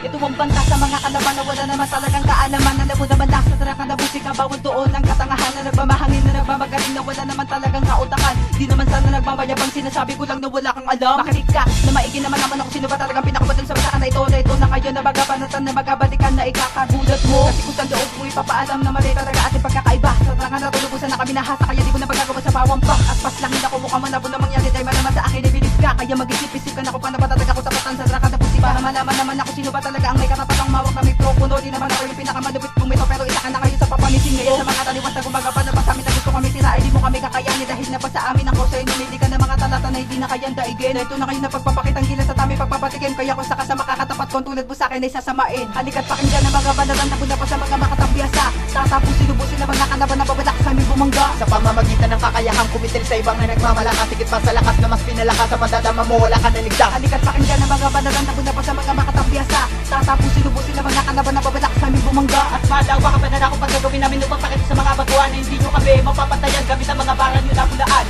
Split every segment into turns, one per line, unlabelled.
Ito ang banta sa mga kalaban na wala naman talagang kaalaman. Alam mo naman nasa track na musika, bawal doon ang katangahan na nagmamahangin na nagmamagaling na wala naman talagang kautakan. Di naman sana nagmamayabang, sinasabi ko lang na wala kang alam. Makinig ka na maigi naman ako, sino ba talagang pinakabatal sa batakan na ito na kayo na magabanatan na magabalikan na ikakagulat mo. Kasi kung saan loob mo ipapaalam na mali talaga ating pagkakaiba. Sa trangan na tulubusan na kami nahasa, kaya di ko na magagawa sa bawang pa. Aspas lang hindi ako mukhang manabo na mangyari dahil malaman sa akin ay bilib ka. Kaya mag-isip-isip ka na kung paano ba talaga ako tapatan sa trangan na pusi. Para malaman naman ako sino ba talaga ang may karapatang mawak na mikropono. Di naman ako yung pinakamalupit bumito, pero isa ka na kayo sa papamiting. Ngayon sa mga taliwas na gumagapa na sa amin na gusto kami sira, ay di mo kami kakayanin dahil na pa sa amin ang kosa. Numili ka ng mga talata na hindi na kayang daigin. Ito na kayo na pagpapakitang gila sa tami pagpapatikin. Kaya kung saka sa makakatapat kung tulad mo sa akin ay sasamain. Halika't pakinggan na mga banaran na puna pa sa mga makatabyasa. Tatapusin ubusin na mga kalaban na babalak sa aming bumangga.
Sa pamamagitan ng kakayahang kumitil sa ibang na nagmamalakas, higit pa sa lakas na mas pinalakas sa madadama mo, wala ka naligtas.
Halika't pakinggan na mga banaran na puna pa sa mga makatabyasa. Tatapusin ubusin na mga kalaban na babalak sa aming bumangga.
At malawa ka pa na ako pag gagawin namin upang pakita sa mga baguhan na hindi nyo kami mapapatayan gamit ang mga barang nyo na pulaan.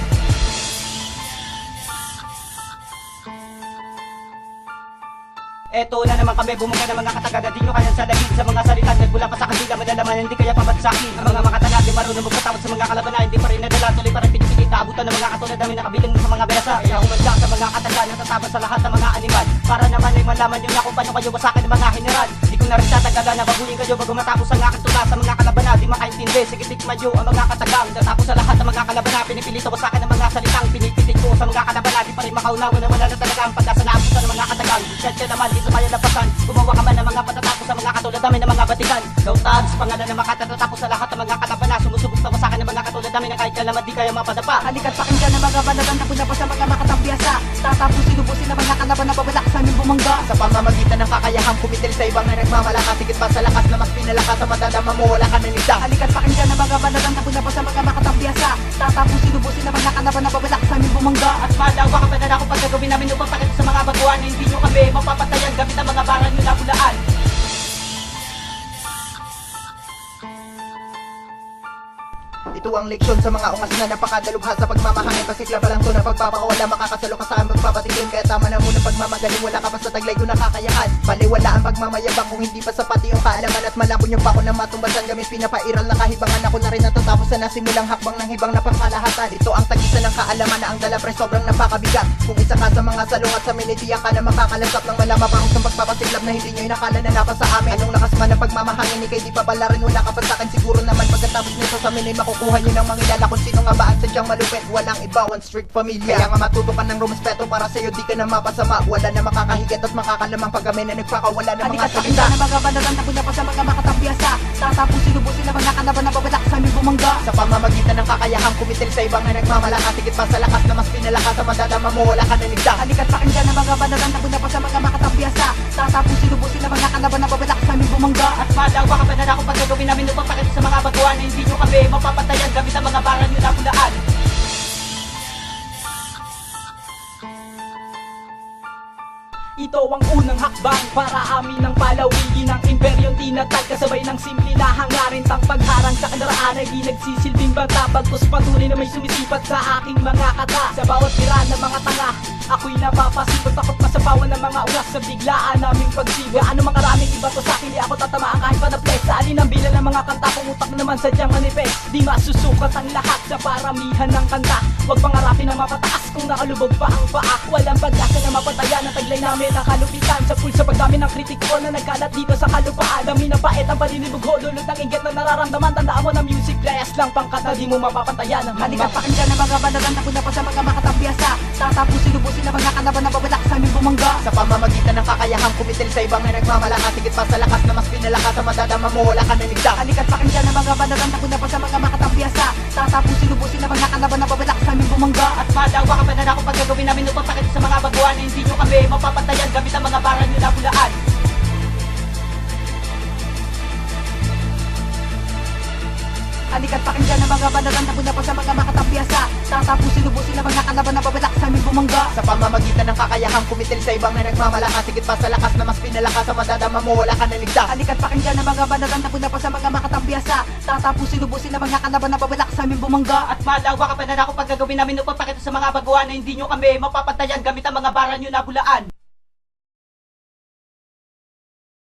Eto na naman kami, bumuga ng mga katagada. Di nyo kaya sa daging sa mga salita. Nagmula pa sa kabila, malalaman hindi kaya pabat sa akin. Ang mga makatana, di marunong magpatawad sa mga kalaban na hindi pa rin nadala. Tuloy parang pinipigit, kaabutan ng mga katulad namin nakabilang sa mga besa. Kaya humanda sa mga kataga, natatabas sa lahat ng mga animal. Para naman ay malaman nyo na kung paano kayo wasakin ng mga general. Di ko na rin tatagalan na baguhin kayo bago matapos ang aking tula sa mga kalaban na di makaintindi. Sige tikman nyo ang mga katagang. Natapos sa lahat ng mga kalaban na pinipilito wasakin ng mga salitang pinipitik ko sa mga kalaban na di pa rin makaunawa na wala na talaga ang pag-asa na abutan ng mga katagang. Kaya naman dito kaya lapasan. Gumawa ka man ng mga patatapos sa mga katulad namin ng mga batikan. Dautad sa pangalan ng makatatapos sa lahat ng mga kalaban na sumusubok sa wasakin ng mga katulad namin na kahit kalaman di kaya mapadapa.
Halika't pakinggan na mga banaran na puna pa sa mga makatabyasa. Tatapusin ubusin na mga kalaban na babalak sa aming bumangga.
Sa pamamagitan ng kakayahang kumitil sa ibang na nagmamalakas, higit pa sa lakas na mas pinalakas sa madadama mo, wala ka naligtas.
Halika't pakinggan na mga banaran na puna pa sa mga makatabyasa. Tatapusin ubusin na mga kalaban na babalak sa aming bumangga.
At malawa ka pa na ako pag gagawin namin upang pakita sa mga baguhan na hindi nyo kami mapapatayan gamit ang mga barang nyo na pulaan.
Ito ang leksyon sa mga ungas na napakadalubha sa pagmamahangin. Pasikla pa lang to na pagpapakawala, makakasalo ka sa aming pagpapatikin. Kaya tama na muna pagmamagaling, wala ka pa sa taglay ko nakakayahan. Baliwala ang pagmamayabang kung hindi pa sapat yung kaalaman. At malapon yung pako na matumbasan gamit pinapairal na kahibangan. Ako na rin natatapos sa nasimulang hakbang ng hibang na pangkalahatan. Ito ang tagisa ng kaalaman na ang dala pre sobrang napakabigat. Kung isa ka sa mga salungat sa minitiyak ka na makakalasap ng malamapangos ng pagpapasiklab na hindi nyo inakala na napa sa amin. Anong lakas man ng pagmamahangin, ikay di pa pala rin wala ka pa sa akin. Siguro naman pagkatapos nito sa amin ay makukuha nyo ng mangilala kung sino nga ba ang sadyang malupit. Walang iba, one strict familia. Kaya nga matuto ka ng rumispeto para sa'yo di ka na mapasama. Wala na makakahigit at makakalamang pag kami na nagpakawala ng mga
Halika't
salita.
pakinggan na mga banaran na puna pa sa mga makatabyasa. Tatapusin ubusin na mga kalaban na babalak sa aming bumangga.
Sa pamamagitan ng kakayahang kumitil sa ibang na nagmamalakas, higit pa sa lakas na mas pinalakas sa madadama mo, wala ka naligtas.
Halika't pakinggan na mga banaran na puna pa sa mga makatabyasa. Tatapusin ubusin na mga kalaban na babalak sa aming bumangga.
At malawa ka pa na ako pag gagawin namin upang pakita sa mga baguhan na hindi nyo kami mapapatayan gamit ang mga barang nyo na pulaan. Ito ang unang hakbang para amin ng palawigin ng imperyong tinatag. Kasabay ng simple na hangarin tang pagharang sa kandaraan ay di nagsisilbing banta. Pagkus patuloy na may sumisipat sa aking mga kata. Sa bawat tira ng mga tanga, ako'y napapasipot. Takot masapawan ng mga ulas sa biglaan naming pagsiga. Ano mang karaming iba to sa akin, di ako tatamaan kahit pa na flex. Sa alin ang bilang ng mga kanta, kung utak naman sadyang manifest. Di masusukat ang lahat sa paramihan ng kanta. Huwag pangarapin na mapataas kung nakalubog pa ang paa. Walang pag-asa na mapatayan ang taglay namin ang kalupitan. Sa pulsa pagdami ng kritiko na nagkalat dito sa kalupaan. Dami na pait ang paninibog ho, lulod ng inggit na nararamdaman. Tandaan mo na music players lang pangkat na di mo mapapatayan.
Halika't pakinggan na mga banaran na puna pa sa mga makatabyasa. Tatapusin ubusin na mga kalaban na babalak sa aming bumangga.
Sa pamamagitan ng kakayahang kumitil sa ibang na nagmamalakas, higit pa sa lakas na mas pinalakas sa madadama mo, wala ka naligtas.
Halika't pakinggan na mga banaran na puna pa sa mga makatabyasa. Tatapusin ubusin na mga kalaban na babalak sa aming bumangga.
At malawa ka pa na ako pag gagawin namin upang pakita sa mga baguhan na hindi nyo kami mapapatayan gamit ang mga barang nyo na pulaan.
Halika't pakinggan na mga banaran na puna pa sa mga makatabyasa. Tatapusin ubusin na mga kalaban na babalak sa aming bumangga.
Sa pamamagitan ng kakayahang kumitil sa ibang na nagmamalakas, higit pa sa lakas na mas pinalakas sa madadama mo, wala ka naligtas.
Halika't pakinggan na mga banaran na puna pa sa mga makatabyasa. Tatapusin ubusin na mga kalaban na babalak sa aming bumangga.
At malawa ka pa na ako pag gagawin namin upang pakita sa mga baguhan na hindi nyo kami mapapatayan gamit ang mga barang nyo na pulaan.